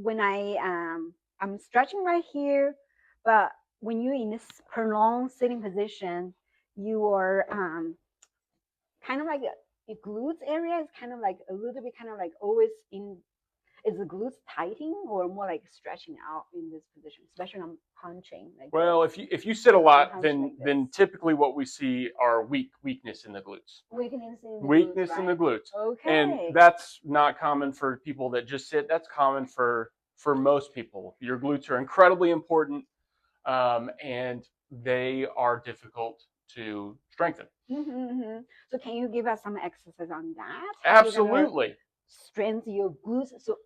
when I'm stretching right here, but when you're in this prolonged sitting position, you are kind of like your glutes area is kind of like a little bit kind of like always in. Is the glutes tightening or more like stretching out in this position, especially when I'm punching? Like well, if you sit a lot, like then typically what we see are weakness in the glutes. Weakness In the glutes. Okay. And that's not common for people that just sit. That's common for most people. Your glutes are incredibly important, and they are difficult to strengthen. So can you give us some exercise on that? Absolutely. Strengthen your glutes. So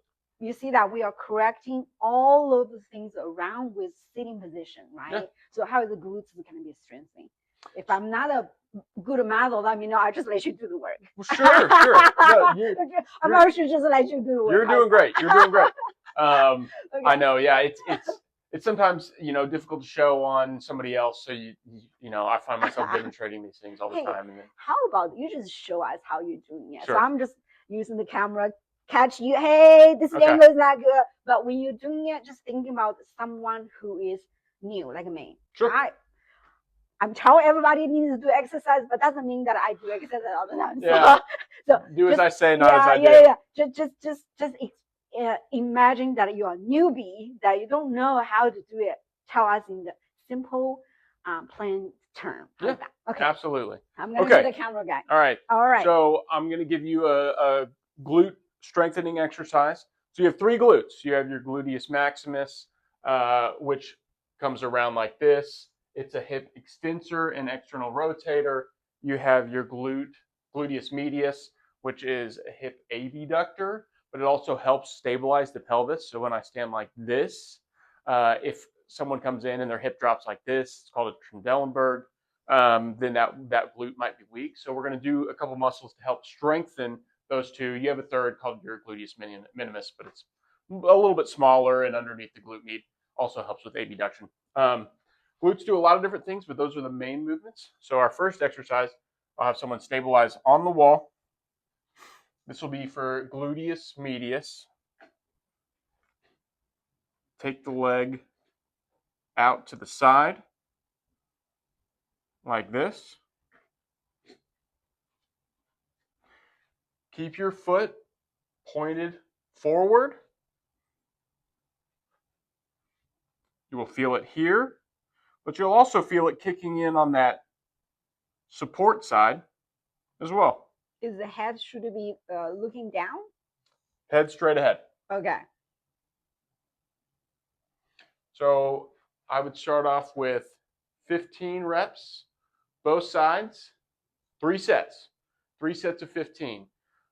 you see that we are correcting all of the things around with sitting position, right? Yeah. So how is the glutes going to be strengthening? If I'm not a good model, I mean, I just let you do the work. Sure. No, I'm not sure just let you do the work. You're doing great. Okay. I know. Yeah, it's sometimes difficult to show on somebody else. So I find myself demonstrating these things all the time. And then, how about you just show us how you're doing it? Sure. So I'm just using the camera, catch you. Hey, this angle is not good. But when you're doing it, just thinking about someone who is new, like me. Sure. I'm telling everybody needs to do exercise, but doesn't mean that I do exercise all the time. Yeah. So do as I say, not as I do. Yeah. Just imagine that you're a newbie, that you don't know how to do it. Tell us in the simple, plain term. Yeah. Okay. Absolutely. I'm gonna be the camera guy. All right. All right. So I'm gonna give you a glute strengthening exercise. So you have 3 glutes. You have your gluteus maximus, which comes around like this. It's a hip extensor and external rotator. You have your gluteus medius, which is a hip abductor, but it also helps stabilize the pelvis. So when I stand like this, if someone comes in and their hip drops like this, it's called a Trendelenburg, then that glute might be weak. So we're going to do a couple muscles to help strengthen those two. You have a third called your gluteus minimus, but it's a little bit smaller and underneath the glute med. Also helps with abduction. Glutes do a lot of different things, but those are the main movements. So our first exercise, I'll have someone stabilize on the wall. This will be for gluteus medius. Take the leg out to the side like this. Keep your foot pointed forward. You will feel it here, but you'll also feel it kicking in on that support side as well. Is the head, should it be looking down? Head straight ahead. Okay. So I would start off with 15 reps, both sides, 3 sets. 3 sets of 15.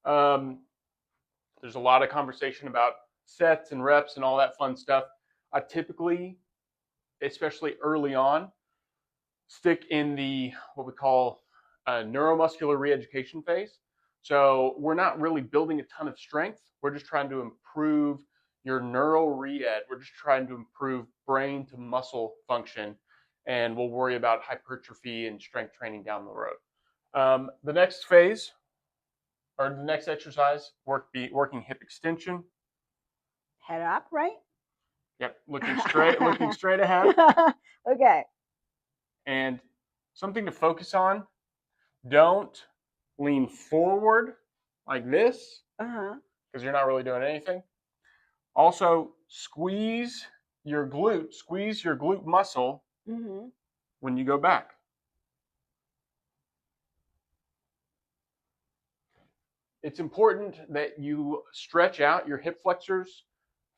There's a lot of conversation about sets and reps and all that fun stuff. I typically, especially early on, stick in the what we call neuromuscular re-education phase. So we're not really building a ton of strength. We're just trying to improve your neural re-ed. We're just trying to improve brain to muscle function, and we'll worry about hypertrophy and strength training down the road. The next phase, or the next exercise, working hip extension. Head up, right? Yep, looking straight ahead. Okay. And something to focus on, don't lean forward like this, because you're not really doing anything. Also, squeeze your glute muscle when you go back. It's important that you stretch out your hip flexors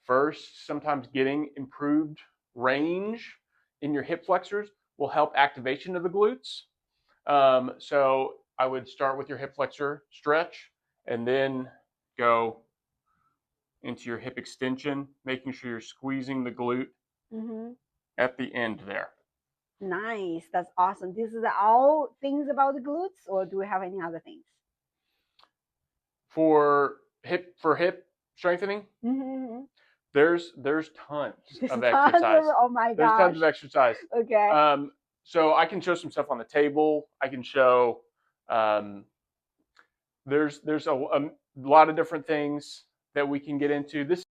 first. Sometimes getting improved range in your hip flexors will help activation of the glutes. So I would start with your hip flexor stretch and then go into your hip extension, making sure you're squeezing the glute at the end there. Nice. That's awesome. This is all things about the glutes, or do we have any other things? For hip strengthening, there's tons of exercise. Oh my gosh. There's tons of exercise. Okay. So I can show some stuff on the table. I can show there's a lot of different things that we can get into. This